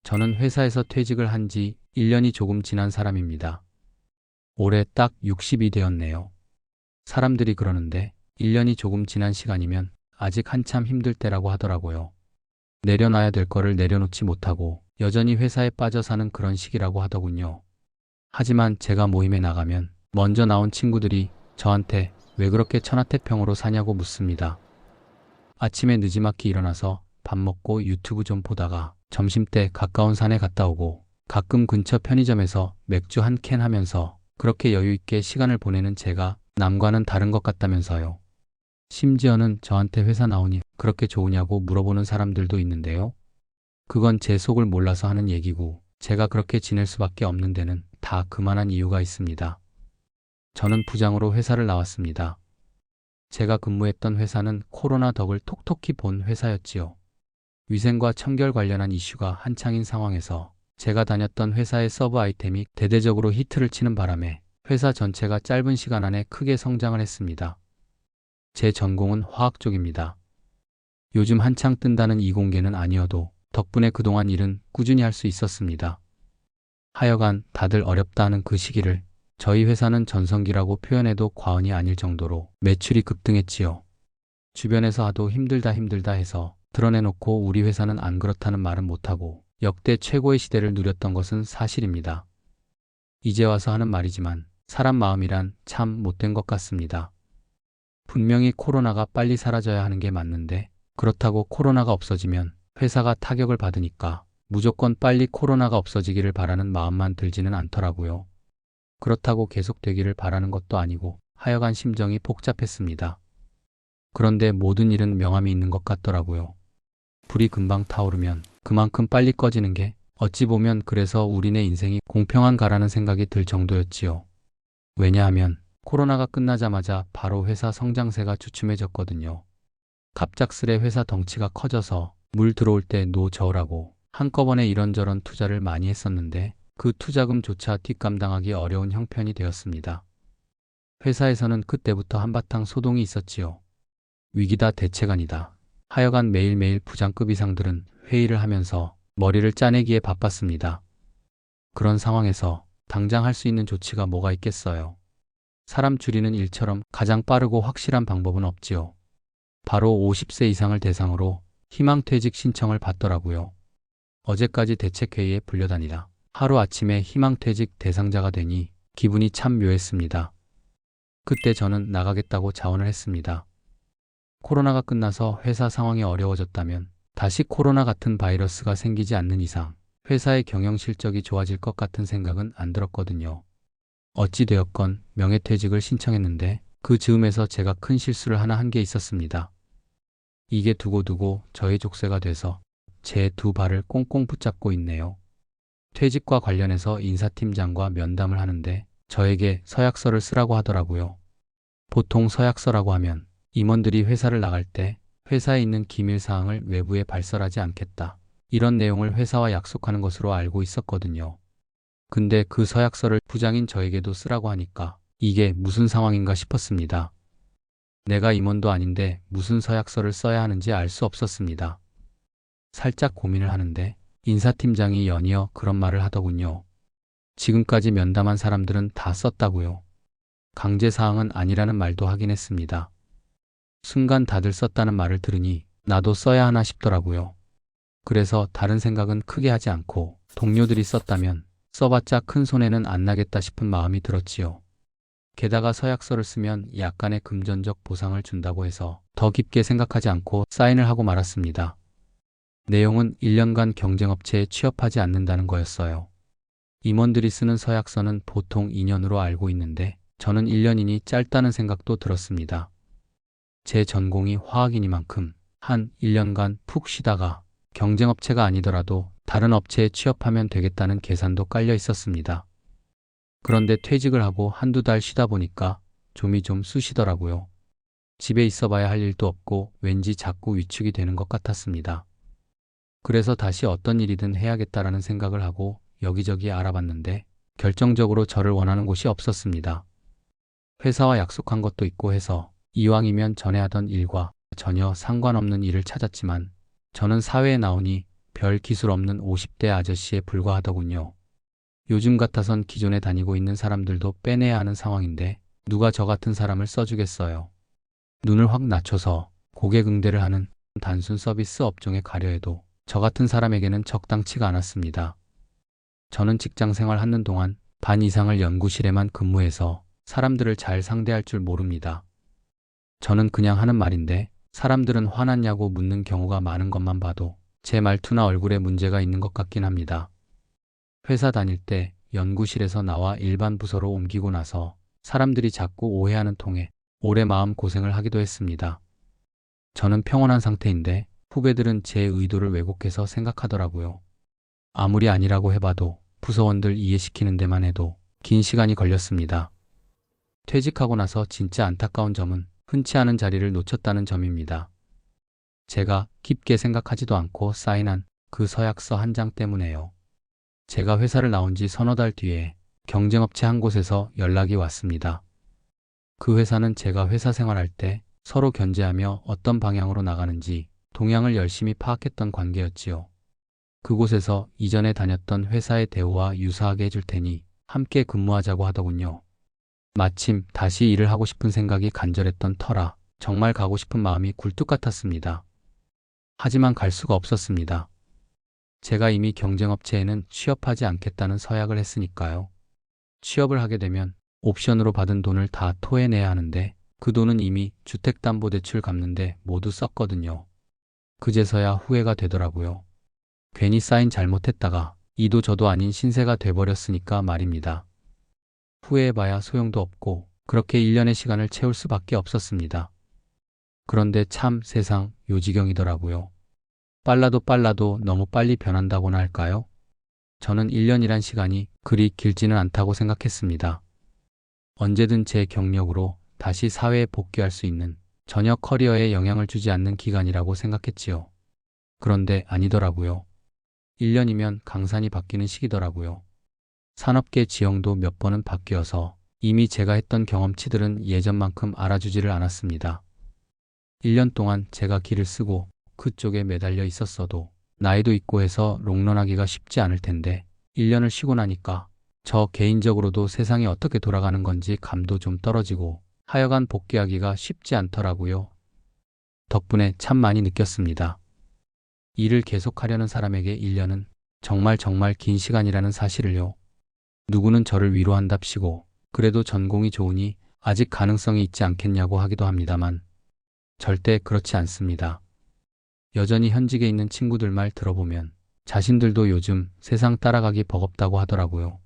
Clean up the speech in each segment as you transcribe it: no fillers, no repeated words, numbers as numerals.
저는 회사에서 퇴직을 한 지 1년이 조금 지난 사람입니다. 올해 딱 60이 되었네요. 사람들이 그러는데 1년이 조금 지난 시간이면 아직 한참 힘들 때라고 하더라고요. 내려놔야 될 거를 내려놓지 못하고 여전히 회사에 빠져 사는 그런 시기라고 하더군요. 하지만 제가 모임에 나가면 먼저 나온 친구들이 저한테 왜 그렇게 천하태평으로 사냐고 묻습니다. 아침에 느지막이 일어나서 밥 먹고 유튜브 좀 보다가 점심때 가까운 산에 갔다 오고 가끔 근처 편의점에서 맥주 한 캔 하면서 그렇게 여유있게 시간을 보내는 제가 남과는 다른 것 같다면서요. 심지어는 저한테 회사 나오니 그렇게 좋으냐고 물어보는 사람들도 있는데요. 그건 제 속을 몰라서 하는 얘기고 제가 그렇게 지낼 수밖에 없는 데는 다 그만한 이유가 있습니다. 저는 부장으로 회사를 나왔습니다. 제가 근무했던 회사는 코로나 덕을 톡톡히 본 회사였지요. 위생과 청결 관련한 이슈가 한창인 상황에서 제가 다녔던 회사의 서브 아이템이 대대적으로 히트를 치는 바람에 회사 전체가 짧은 시간 안에 크게 성장을 했습니다. 제 전공은 화학 쪽입니다. 요즘 한창 뜬다는 이공계는 아니어도 덕분에 그동안 일은 꾸준히 할 수 있었습니다. 하여간 다들 어렵다 하는 그 시기를 저희 회사는 전성기라고 표현해도 과언이 아닐 정도로 매출이 급등했지요. 주변에서 하도 힘들다 해서 드러내놓고 우리 회사는 안 그렇다는 말은 못하고 역대 최고의 시대를 누렸던 것은 사실입니다. 이제 와서 하는 말이지만 사람 마음이란 참 못된 것 같습니다. 분명히 코로나가 빨리 사라져야 하는 게 맞는데 그렇다고 코로나가 없어지면 회사가 타격을 받으니까 무조건 빨리 코로나가 없어지기를 바라는 마음만 들지는 않더라고요. 그렇다고 계속되기를 바라는 것도 아니고 하여간 심정이 복잡했습니다. 그런데 모든 일은 명암이 있는 것 같더라고요. 불이 금방 타오르면 그만큼 빨리 꺼지는 게 어찌 보면 그래서 우리네 인생이 공평한가라는 생각이 들 정도였지요. 왜냐하면 코로나가 끝나자마자 바로 회사 성장세가 주춤해졌거든요. 갑작스레 회사 덩치가 커져서 물 들어올 때 노 저으라고 한꺼번에 이런저런 투자를 많이 했었는데 그 투자금조차 뒷감당하기 어려운 형편이 되었습니다. 회사에서는 그때부터 한바탕 소동이 있었지요. 위기다 대책 아니다. 하여간 매일매일 부장급 이상들은 회의를 하면서 머리를 짜내기에 바빴습니다. 그런 상황에서 당장 할 수 있는 조치가 뭐가 있겠어요. 사람 줄이는 일처럼 가장 빠르고 확실한 방법은 없지요. 바로 50세 이상을 대상으로 희망퇴직 신청을 받더라고요. 어제까지 대책회의에 불려다니다 하루아침에 희망퇴직 대상자가 되니 기분이 참 묘했습니다. 그때 저는 나가겠다고 자원을 했습니다. 코로나가 끝나서 회사 상황이 어려워졌다면 다시 코로나 같은 바이러스가 생기지 않는 이상 회사의 경영 실적이 좋아질 것 같은 생각은 안 들었거든요. 어찌되었건 명예퇴직을 신청했는데 그 즈음에서 제가 큰 실수를 하나 한 게 있었습니다. 이게 두고두고 저의 족쇄가 돼서 제 두 발을 꽁꽁 붙잡고 있네요. 퇴직과 관련해서 인사팀장과 면담을 하는데 저에게 서약서를 쓰라고 하더라고요. 보통 서약서라고 하면 임원들이 회사를 나갈 때 회사에 있는 기밀사항을 외부에 발설하지 않겠다, 이런 내용을 회사와 약속하는 것으로 알고 있었거든요. 근데 그 서약서를 부장인 저에게도 쓰라고 하니까 이게 무슨 상황인가 싶었습니다. 내가 임원도 아닌데 무슨 서약서를 써야 하는지 알 수 없었습니다. 살짝 고민을 하는데 인사팀장이 연이어 그런 말을 하더군요. 지금까지 면담한 사람들은 다 썼다고요. 강제사항은 아니라는 말도 하긴 했습니다. 순간 다들 썼다는 말을 들으니 나도 써야 하나 싶더라고요. 그래서 다른 생각은 크게 하지 않고 동료들이 썼다면 써봤자 큰 손해는 안 나겠다 싶은 마음이 들었지요. 게다가 서약서를 쓰면 약간의 금전적 보상을 준다고 해서 더 깊게 생각하지 않고 사인을 하고 말았습니다. 내용은 1년간 경쟁업체에 취업하지 않는다는 거였어요. 임원들이 쓰는 서약서는 보통 2년으로 알고 있는데 저는 1년이니 짧다는 생각도 들었습니다. 제 전공이 화학이니만큼 한 1년간 푹 쉬다가 경쟁업체가 아니더라도 다른 업체에 취업하면 되겠다는 계산도 깔려 있었습니다. 그런데 퇴직을 하고 한두 달 쉬다 보니까 좀이 좀 쑤시더라고요. 집에 있어봐야 할 일도 없고 왠지 자꾸 위축이 되는 것 같았습니다. 그래서 다시 어떤 일이든 해야겠다라는 생각을 하고 여기저기 알아봤는데 결정적으로 저를 원하는 곳이 없었습니다. 회사와 약속한 것도 있고 해서 이왕이면 전에 하던 일과 전혀 상관없는 일을 찾았지만 저는 사회에 나오니 별 기술 없는 50대 아저씨에 불과하더군요. 요즘 같아선 기존에 다니고 있는 사람들도 빼내야 하는 상황인데 누가 저 같은 사람을 써주겠어요. 눈을 확 낮춰서 고객 응대를 하는 단순 서비스 업종에 가려 해도 저 같은 사람에게는 적당치가 않았습니다. 저는 직장 생활 하는 동안 반 이상을 연구실에만 근무해서 사람들을 잘 상대할 줄 모릅니다. 저는 그냥 하는 말인데 사람들은 화났냐고 묻는 경우가 많은 것만 봐도 제 말투나 얼굴에 문제가 있는 것 같긴 합니다. 회사 다닐 때 연구실에서 나와 일반 부서로 옮기고 나서 사람들이 자꾸 오해하는 통에 오래 마음 고생을 하기도 했습니다. 저는 평온한 상태인데 후배들은 제 의도를 왜곡해서 생각하더라고요. 아무리 아니라고 해봐도 부서원들 이해시키는 데만 해도 긴 시간이 걸렸습니다. 퇴직하고 나서 진짜 안타까운 점은 흔치 않은 자리를 놓쳤다는 점입니다. 제가 깊게 생각하지도 않고 사인한 그 서약서 한 장 때문에요. 제가 회사를 나온 지 서너 달 뒤에 경쟁업체 한 곳에서 연락이 왔습니다. 그 회사는 제가 회사 생활할 때 서로 견제하며 어떤 방향으로 나가는지 동향을 열심히 파악했던 관계였지요. 그곳에서 이전에 다녔던 회사의 대우와 유사하게 해줄 테니 함께 근무하자고 하더군요. 마침 다시 일을 하고 싶은 생각이 간절했던 터라 정말 가고 싶은 마음이 굴뚝 같았습니다. 하지만 갈 수가 없었습니다. 제가 이미 경쟁업체에는 취업하지 않겠다는 서약을 했으니까요. 취업을 하게 되면 옵션으로 받은 돈을 다 토해내야 하는데 그 돈은 이미 주택담보대출 갚는데 모두 썼거든요. 그제서야 후회가 되더라고요. 괜히 사인 잘못했다가 이도 저도 아닌 신세가 돼버렸으니까 말입니다. 후회해봐야 소용도 없고 그렇게 1년의 시간을 채울 수밖에 없었습니다. 그런데 참 세상 요지경이더라고요. 빨라도 너무 빨리 변한다고나 할까요? 저는 1년이란 시간이 그리 길지는 않다고 생각했습니다. 언제든 제 경력으로 다시 사회에 복귀할 수 있는 전혀 커리어에 영향을 주지 않는 기간이라고 생각했지요. 그런데 아니더라고요. 1년이면 강산이 바뀌는 시기더라고요. 산업계 지형도 몇 번은 바뀌어서 이미 제가 했던 경험치들은 예전만큼 알아주지를 않았습니다. 1년 동안 제가 길을 쓰고 그쪽에 매달려 있었어도 나이도 있고 해서 롱런하기가 쉽지 않을 텐데 1년을 쉬고 나니까 저 개인적으로도 세상이 어떻게 돌아가는 건지 감도 좀 떨어지고 하여간 복귀하기가 쉽지 않더라고요. 덕분에 참 많이 느꼈습니다. 일을 계속하려는 사람에게 1년은 정말 긴 시간이라는 사실을요. 누구는 저를 위로한답시고 그래도 전공이 좋으니 아직 가능성이 있지 않겠냐고 하기도 합니다만 절대 그렇지 않습니다. 여전히 현직에 있는 친구들 말 들어보면 자신들도 요즘 세상 따라가기 버겁다고 하더라고요.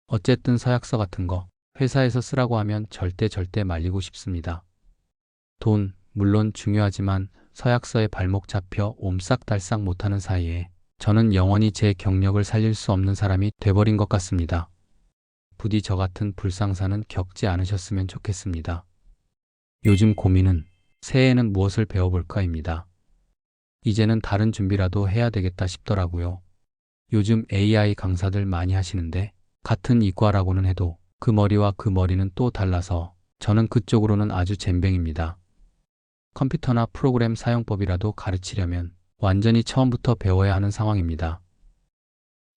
어쨌든 서약서 같은 거 회사에서 쓰라고 하면 절대 말리고 싶습니다. 돈, 물론 중요하지만 서약서에 발목 잡혀 옴싹달싹 못하는 사이에 저는 영원히 제 경력을 살릴 수 없는 사람이 돼버린 것 같습니다. 부디 저 같은 불상사는 겪지 않으셨으면 좋겠습니다. 요즘 고민은 새해에는 무엇을 배워볼까입니다. 이제는 다른 준비라도 해야 되겠다 싶더라고요. 요즘 AI 강사들 많이 하시는데 같은 이과라고는 해도 그 머리와 그 머리는 또 달라서 저는 그쪽으로는 아주 젬병입니다. 컴퓨터나 프로그램 사용법이라도 가르치려면 완전히 처음부터 배워야 하는 상황입니다.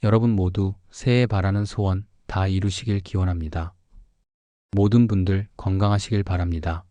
여러분 모두 새해 바라는 소원 다 이루시길 기원합니다. 모든 분들 건강하시길 바랍니다.